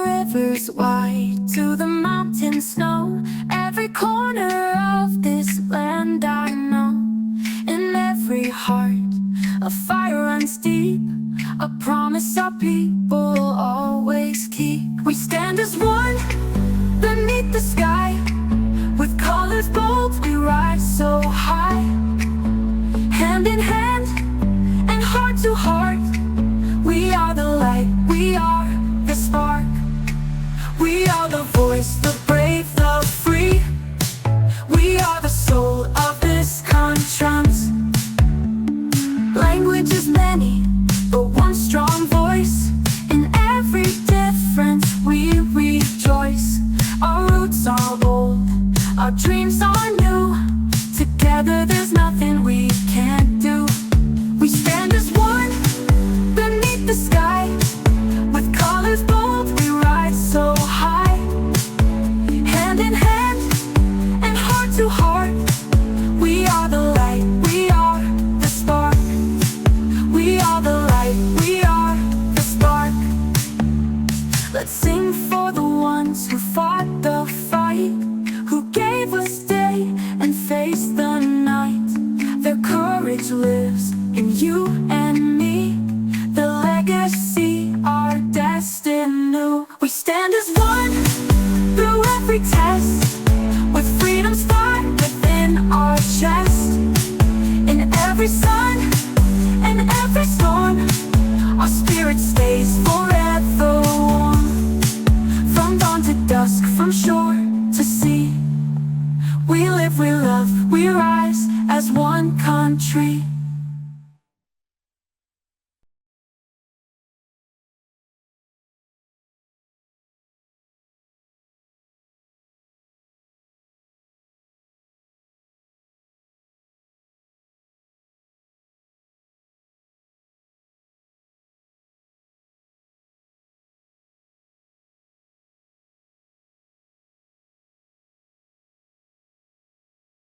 rivers wide to the mountain snow, every corner of this land I know. In every heart a fire runs deep, a promise our people always keep. We stand as one beneath the sky, with colors bold we rise so high. Hand in hand and heart to heart, we are the light, we are the spark. We are the voice, the brave, the free. We are the soul of this conscience. Language is many, but one strong voice. In every difference we rejoice. Our roots are old, our dreams are new. Together there's nothing we can't do. We stand as one beneath the sky, with colors bold we rise so high. Hand in hand and heart to heart, we are the light, we are the spark. We are the light, we are the spark. Let's sing for the ones who fought